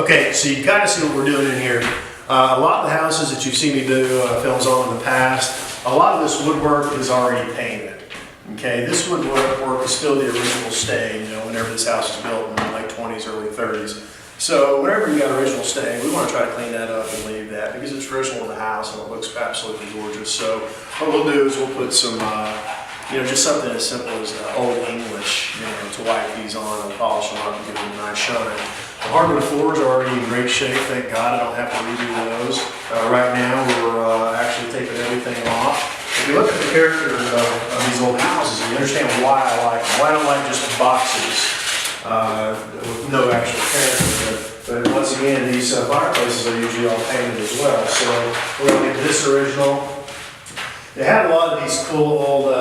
Okay, so you kind of see what we're doing in here. A lot of the houses that you've seen me do films on in the past, a lot of this woodwork is already painted. Okay, this woodwork is still the original stay, you know, whenever this house was built in the late 20s, early 30s. So whenever you got original stay, we want to try to clean that up and leave that because it's original to the house and it looks absolutely gorgeous. So what we'll do is we'll put some, you know, just something as simple as Old English, you know, to wipe these on and polish them up and give them a nice shine. The hardwood floors are already in great shape, thank God. I don't have to redo those. Right now we're actually taking everything off. If you look at the character of these old houses, you understand why I like them. Why I don't like just boxes with no actual character. But once again, these fireplaces are usually all painted as well. So we're going to get this original. They have a lot of these cool old,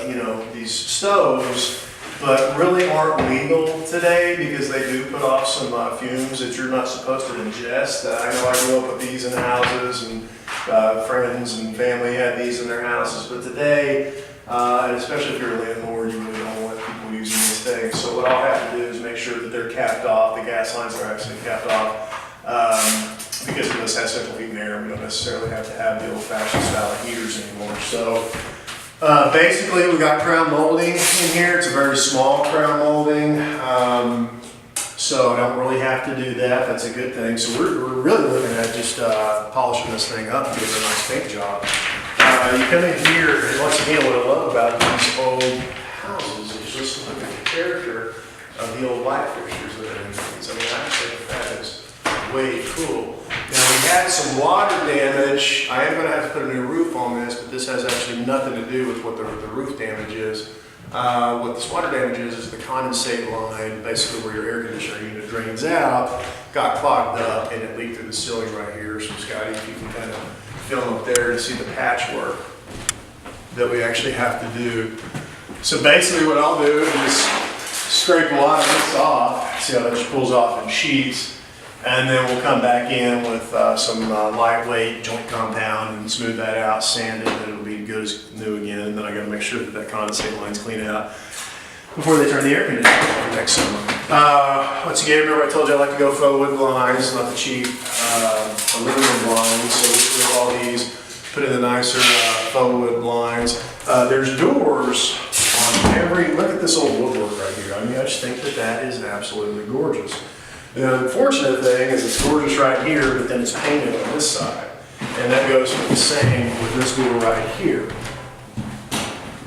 you know, these stoves, but really aren't legal today because they do put off some fumes that you're not supposed to ingest. I know I grew up with these in houses, and friends and family had these in their houses, but today, and especially if you're a landlord, you really don't want people using these things. So what I'll have to do is make sure that they're capped off, the gas lines are actually capped off, because this has central heat and air, we don't necessarily have to have the old-fashioned style of heaters anymore. So basically, we got crown molding in here. It's a very small crown molding, so I don't really have to do that. That's a good thing. So we're really looking at just polishing this thing up and giving it a nice paint job. You come in here, and once again, what I love about these old houses is just look at the character of the old light fixtures that are in these. I mean, I think that is way cool. Now we had some water damage. I am going to have to put a new roof on this, but this has actually nothing to do with what the roof damage is. What this water damage is the condensate line, basically where your air conditioner unit drains out, got clogged up and it leaked through the ceiling right here. So Scotty, if you can kind of film up there to see the patchwork that we actually have to do. So basically what I'll do is scrape a lot of this off. See how that just pulls off in sheets. And then we'll come back in with some lightweight joint compound and smooth that out, sand it, and it'll be good as new again. And then I got to make sure that that condensate line's clean out before they turn the air conditioner on next summer. Once again, remember I told you I like to go faux wood blinds, not the cheap aluminum blinds. So we have all these, put in the nicer faux wood blinds. There's doors on every, look at this old woodwork right here. I mean, I just think that that is absolutely gorgeous. The unfortunate thing is it's gorgeous right here, but then it's painted on this side. And that goes for the same with this door right here.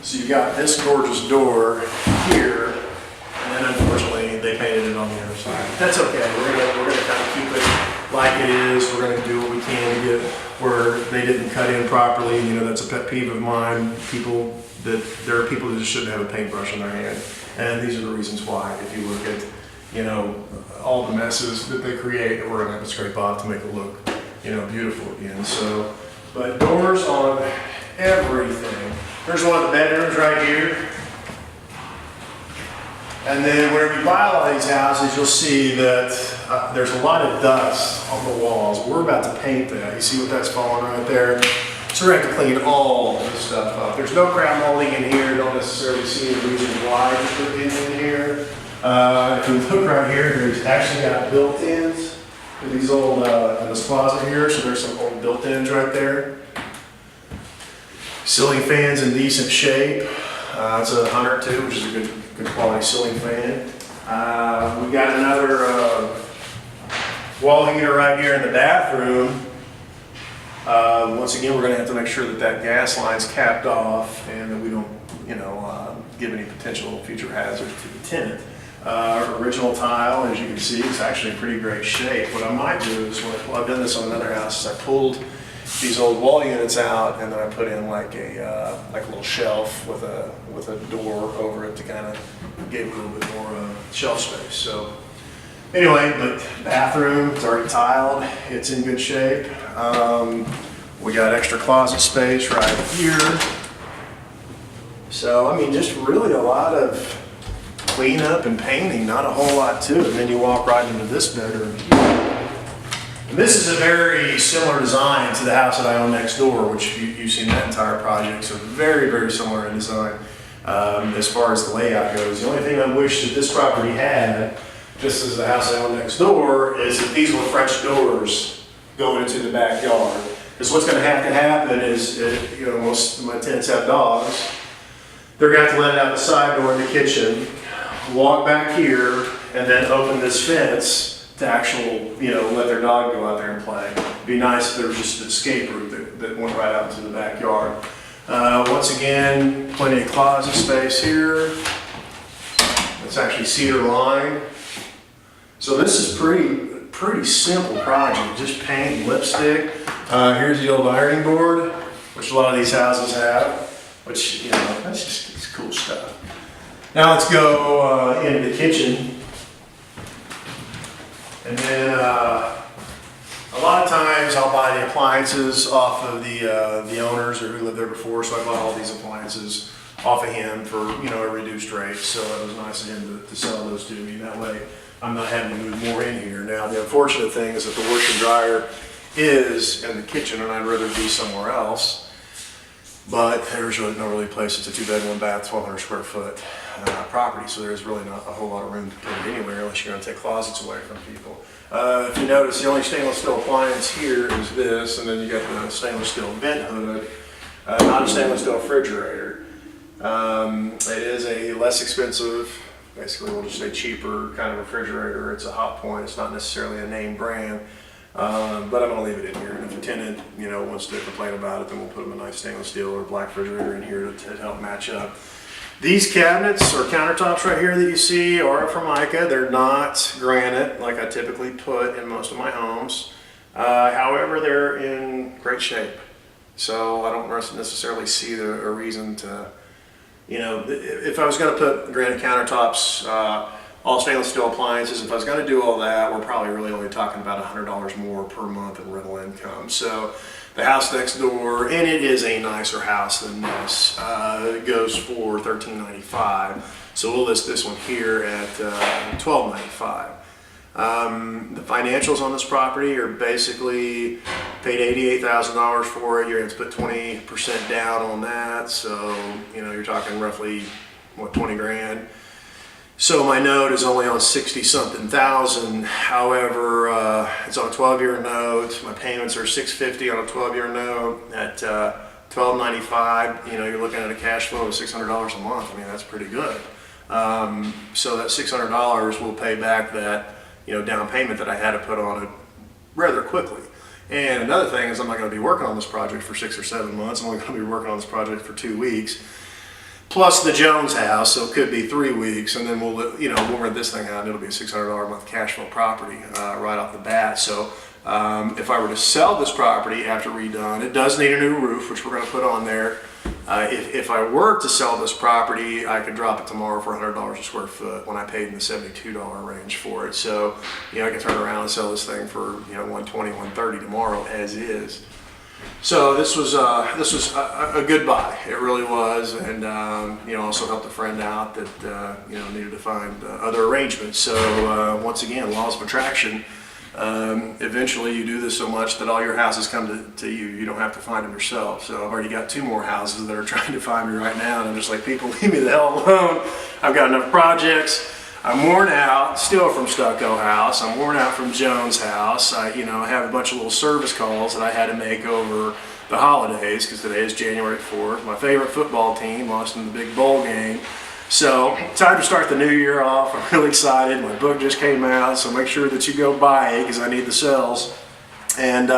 So you've got this gorgeous door here, and then unfortunately they painted it on the other side. That's okay, we're gonna kind of keep it like it is. We're gonna do what we can to get where they didn't cut in properly. You know, that's a pet peeve of mine. There are people that just shouldn't have a paintbrush in their hand. And these are the reasons why. If you look at, you know, all the messes that they create that we're gonna have to scrape off to make it look, you know, beautiful again. So, but doors on everything. There's one of the bedrooms right here. And then whenever you buy a lot of these houses, you'll see that there's a lot of dust on the walls. We're about to paint that. You see what that's falling right there? So we're going to have to clean all this stuff up. There's no crown molding in here. Don't necessarily see a reason why to put it in here. If you look right here, there's actually got built-ins for these old, in this closet here. So there's some old built-ins right there. Ceiling fan's in decent shape. It's a 102, which is a good quality ceiling fan. We've got another wall heater right here in the bathroom. Once again, we're going to have to make sure that that gas line's capped off and that we don't, you know, give any potential future hazard to the tenant. Original tile, as you can see, it's actually in pretty great shape. What I might do is, well, I've done this on another house, is I pulled these old wall units out and then I put in like a little shelf with a door over it to kind of give a little bit more shelf space. So anyway, but bathroom, it's already tiled, it's in good shape. We got extra closet space right here. So I mean, just really a lot of cleanup and painting, not a whole lot to it. And then you walk right into this bedroom here. And this is a very similar design to the house that I own next door, which you've seen that entire project. So very, very similar in design as far as the layout goes. The only thing I wish that this property had just as the house I own next door, is that these were French doors going into the backyard. Because what's going to happen is, you know, most of my tenants have dogs. They're going to have to let out the side door in the kitchen, walk back here, and then open this fence to you know, let their dog go out there and play. It'd be nice if there was just an escape route that went right out into the backyard. Once again, plenty of closet space here. It's actually cedar lined. So this is pretty simple project, just paint and lipstick. Here's the old ironing board, which a lot of these houses have, which, you know, that's just it's cool stuff. Now let's go into the kitchen. And then a lot of times I'll buy the appliances off of the owners or who lived there before, so I bought all these appliances off of him for, you know, a reduced rate. So it was nice of him to sell those to me. That way I'm not having to move more in here. Now the unfortunate thing is that the washer and dryer is in the kitchen, and I'd rather be somewhere else. But there's really no place. It's a 2-bed, 1-bath, 1,200 square foot property, so there's really not a whole lot of room to put it anywhere unless you're going to take closets away from people. If you notice, the only stainless steel appliance here is this, and then you got the stainless steel vent hood, not a stainless steel refrigerator. It is a less expensive, basically we'll just say cheaper kind of refrigerator. It's a Hot Point. It's not necessarily a name brand. But I'm going to leave it in here, and if a tenant, you know, wants to complain about it, then we'll put them a nice stainless steel or black refrigerator in here to help match up. These cabinets or countertops right here that you see are Formica. They're not granite like I typically put in most of my homes. However, they're in great shape, so I don't necessarily see a reason to, you know, if I was going to put granite countertops, all stainless steel appliances, if I was going to do all that, we're probably really only talking about $100 more per month in rental income. So the house next door, and it is a nicer house than this, it goes for $13.95. So we'll list this one here at $12.95. The financials on this property are basically paid $88,000 for it. You're going to put 20% down on that. So, you know, you're talking roughly, what, 20 grand. So my note is only on 60-something thousand. However, it's on a 12-year note. My payments are $650 on a 12-year note at $12.95. You know, you're looking at a cash flow of $600 a month. I mean, that's pretty good. So that $600 will pay back that, you know, down payment that I had to put on it rather quickly. And another thing is I'm not going to be working on this project for 6 or 7 months. I'm only going to be working on this project for 2 weeks. Plus the Jones house, so it could be 3 weeks, and then we'll rent this thing out, and it'll be a $600 a month cash flow property right off the bat. So if I were to sell this property after redone, it does need a new roof, which we're going to put on there. If I were to sell this property, I could drop it tomorrow for $100 a square foot when I paid in the $72 range for it. So, you know, I can turn around and sell this thing for, you know, $120, $130 tomorrow as is. So this was a good buy. It really was, and you know, also helped a friend out that you know, needed to find other arrangements. So once again, laws of attraction. Eventually, you do this so much that all your houses come to you. You don't have to find them yourself. So I've already got 2 more houses that are trying to find me right now, and I'm just like, people, leave me the hell alone. I've got enough projects. I'm worn out, still from Stucco House. I'm worn out from Jones House. I have a bunch of little service calls that I had to make over the holidays because today is January 4th. My favorite football team lost in the big bowl game. So, time to start the new year off. I'm really excited. My book just came out, so make sure that you go buy it because I need the sales. And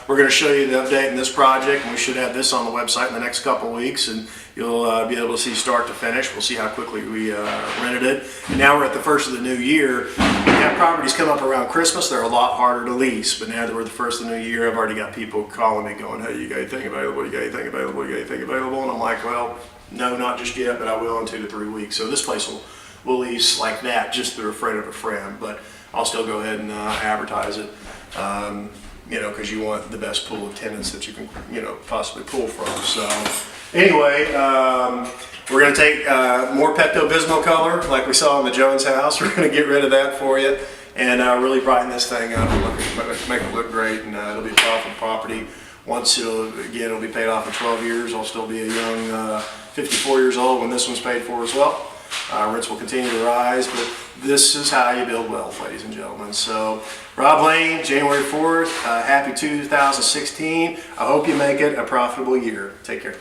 we're going to show you the update in this project, and we should have this on the website in the next couple of weeks, and you'll be able to see start to finish. We'll see how quickly we rented it. And now we're at the first of the new year. When you have properties come up around Christmas, they're a lot harder to lease. But now that we're at the first of the new year, I've already got people calling me going, hey, you got anything available? You got anything available? You got anything available? And I'm like, well, no, not just yet, but I will in 2 to 3 weeks. So this place will lease like that just through a friend of a friend. But I'll still go ahead and advertise it. Because you want the best pool of tenants that you can, possibly pull from. So anyway, we're going to take more Pepto-Bismol color like we saw in the Jones house. We're going to get rid of that for you and really brighten this thing up and make it look great, and it'll be a profitable property. Once it'll be paid off in 12 years. I'll still be a young 54 years old when this one's paid for as well. Rents will continue to rise, but this is how you build wealth, ladies and gentlemen. So, Rob Lane, January 4th, happy 2016. I hope you make it a profitable year. Take care.